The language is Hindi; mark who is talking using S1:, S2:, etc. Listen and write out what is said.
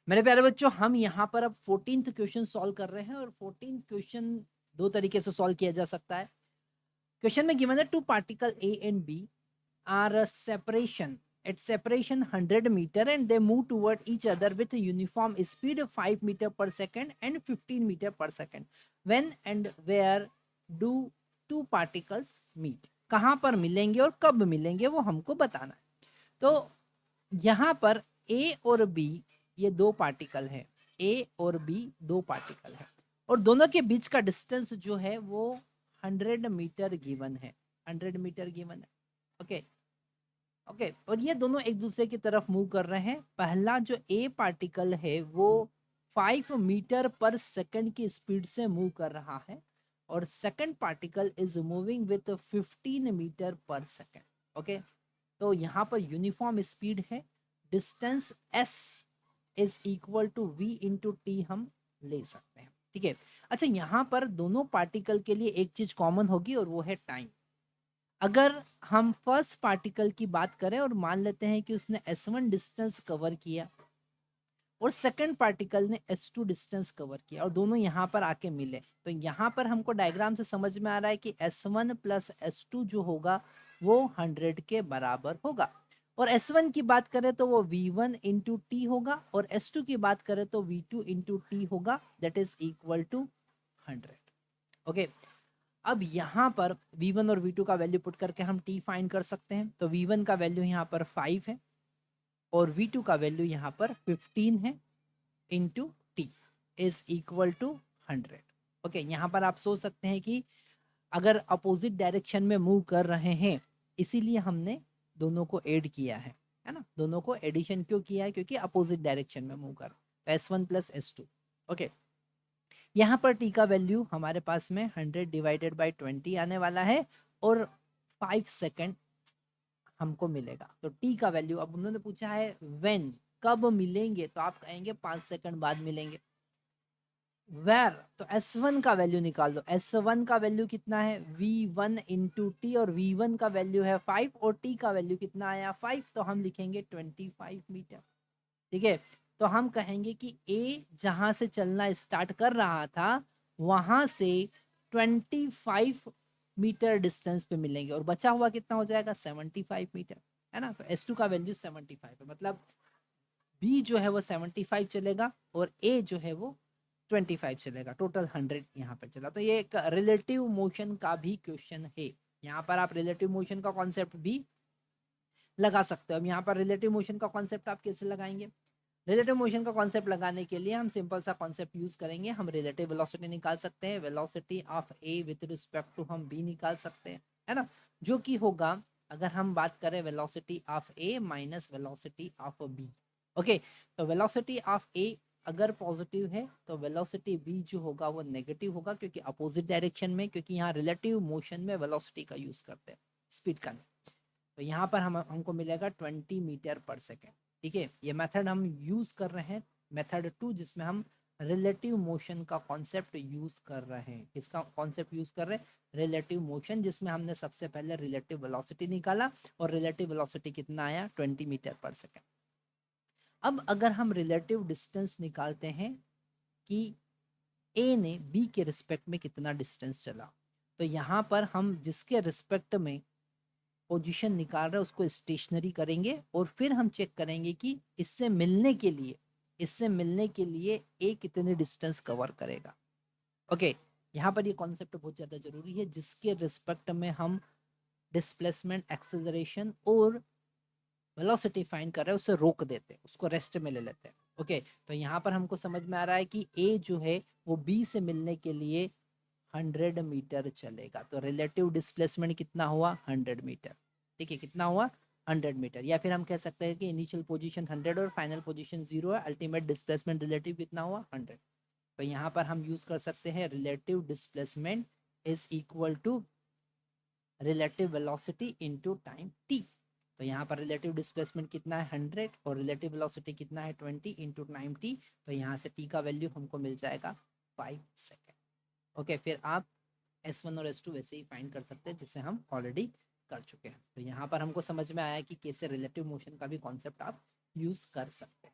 S1: मेरे प्यारे बच्चों, हम यहाँ पर अब 14th क्वेश्चन सॉल्व कर रहे हैं और 14th क्वेश्चन दो तरीके से सॉल्व किया जा सकता है। क्वेश्चन में गिवन है two particle A and B are separation at separation 100 meter and they move toward each other with a uniform speed of 5 meter per second and 15 meter per second. When and where do two particles meet? कहाँ पर मिलेंगे और कब मिलेंगे वो हमको बताना है। तो यहाँ पर ए और बी ये दो पार्टिकल है, ए और बी दो पार्टिकल है और दोनों के बीच का डिस्टेंस जो है वो 100 मीटर गिवन है, 100 मीटर गिवन है। ओके ओके और ये दोनों एक दूसरे की तरफ मूव कर रहे हैं। पहला जो ए पार्टिकल है वो 5 मीटर पर सेकंड की स्पीड से मूव कर रहा है और second particle is moving with 15 metre per second. Okay, तो यहाँ पर यूनिफॉर्म स्पीड है, distance S is equal to V into T हम ले सकते हैं। ठीक है, अच्छा यहाँ पर दोनों पार्टिकल के लिए एक चीज कॉमन होगी और वो है टाइम। अगर हम फर्स्ट पार्टिकल की बात करें और मान लेते हैं कि उसने S1 डिस्टेंस कवर किया और सेकंड पार्टिकल ने S2 डिस्टेंस कवर किया और दोनों यहाँ पर आके मिले, तो यहाँ पर हमको डायग्राम से समझ में आ रहा है कि S1 प्लस S2 जो होगा वो 100 के बराबर होगा। और S1 की बात करें तो वो V1 इंटू टी होगा और S2 की बात करें तो V2 इंटू टी होगा, that is equal to 100। Okay, अब यहाँ पर V1 और V2 का वैल्यू पुट करके हम T फाइंड कर सकते हैं। तो V1 का वैल्यू यहाँ पर 5 है और V2 का वैल्यू यहाँ पर 15 है into T is equal to 100। Okay, यहाँ पर आप सोच सकते हैं कि अगर अपोजिट डायरेक्शन में मूव कर रहे हैं इसीलिए हमने दोनों को ऐड किया है ना। दोनों को एडिशन क्यों किया है? क्योंकि अपोजिट डायरेक्शन में मूव कर S1 प्लस S2। ओके, यहाँ पर टी का वैल्यू हमारे पास में 100 डिवाइडेड बाई 20 आने वाला है और 5 सेकेंड हमको मिलेगा। तो टी का वैल्यू, अब उन्होंने पूछा है व्हेन, कब मिलेंगे, तो आप कहेंगे 5 सेकंड बाद मिलेंगे। वेर, तो S1 का वैल्यू निकाल दो। S1 का वैल्यू कितना है? V1 इंटू टी और V1 का वैल्यू है 5 और टी का वैल्यू कितना आया? 5, तो हम लिखेंगे 25 मीटर। ठीक है, तो हम कहेंगे कि ए जहां से चलना स्टार्ट कर रहा था वहां से 25 मीटर डिस्टेंस पे मिलेंगे और बचा हुआ कितना हो जाएगा? 75 मीटर, है ना। तो S2 का वैल्यू 75 है, मतलब बी जो है वो 75 चलेगा और ए जो है वो 25 चलेगा। टोटल 100 यहाँ पर चला। तो ये एक रिलेटिव मोशन का भी क्वेश्चन है। यहाँ पर आप रिलेटिव मोशन का कॉन्सेप्ट भी लगा सकते हो। अब यहाँ पर रिलेटिव मोशन का कॉन्सेप्ट आप कैसे लगाएंगे? रिलेटिव मोशन का कॉन्सेप्ट लगाने के लिए हम सिंपल सा कॉन्सेप्ट यूज करेंगे। हम रिलेटिव वेलोसिटी निकाल सकते हैं, velocity of A with respect to हम बी निकाल सकते हैं, है ना, जो कि होगा अगर हम बात करें velocity of A minus velocity of B. Okay, तो वेलोसिटी ऑफ ए अगर पॉजिटिव है तो वेलोसिटी बी जो होगा वो नेगेटिव होगा, क्योंकि अपोजिट डायरेक्शन में, क्योंकि यहाँ रिलेटिव मोशन में वेलोसिटी का यूज करते हैं, स्पीड का नहीं। तो यहाँ पर हमको मिलेगा 20 मीटर पर सेकेंड। ठीक है, ये मेथड हम यूज कर रहे हैं, मेथड 2, जिसमें हम रिलेटिव मोशन का कॉन्सेप्ट यूज कर रहे हैं। किसका कॉन्सेप्ट यूज कर रहे हैं? रिलेटिव मोशन, जिसमें हमने सबसे पहले रिलेटिव वेलोसिटी निकाला और रिलेटिव वेलोसिटी कितना आया? 20 मीटर पर सेकेंड। अब अगर हम रिलेटिव डिस्टेंस निकालते हैं कि ए ने बी के रिस्पेक्ट में कितना डिस्टेंस चला, तो यहाँ पर हम जिसके रिस्पेक्ट में पोजीशन निकाल रहे हैं उसको स्टेशनरी करेंगे और फिर हम चेक करेंगे कि इससे मिलने के लिए ए कितने डिस्टेंस कवर करेगा। ओके, यहाँ पर ये कॉन्सेप्ट बहुत ज़्यादा जरूरी है, जिसके रिस्पेक्ट में हम डिस्प्लेसमेंट, एक्सेलरेशन और वेलोसिटी फाइंड कर रहे हैं उसे रोक देते हैं, उसको रेस्ट में ले लेते हैं। ओके, तो यहाँ पर हमको समझ में आ रहा है कि ए जो है वो बी से मिलने के लिए 100 मीटर चलेगा। तो रिलेटिव डिस्प्लेसमेंट कितना हुआ? 100 मीटर। ठीक है, कितना हुआ? 100 मीटर। या फिर हम कह सकते हैं कि इनिशियल पोजीशन 100 और फाइनल पोजीशन 0 है, अल्टीमेट डिस्प्लेसमेंट रिलेटिव कितना हुआ? 100। तो यहाँ पर हम यूज कर सकते हैं relative displacement is equal to relative velocity into time T. तो यहाँ पर रिलेटिव डिस्प्लेसमेंट कितना है? 100 और रिलेटिव वेलोसिटी कितना है? 20 इंटू टाइम टी। तो यहाँ से टी का वैल्यू हमको मिल जाएगा 5 सेकेंड। ओके, फिर आप S1 और S2 वैसे ही फाइंड कर सकते हैं जिसे हम ऑलरेडी कर चुके हैं। तो यहाँ पर हमको समझ में आया कि कैसे रिलेटिव मोशन का भी कॉन्सेप्ट आप यूज कर सकते हैं।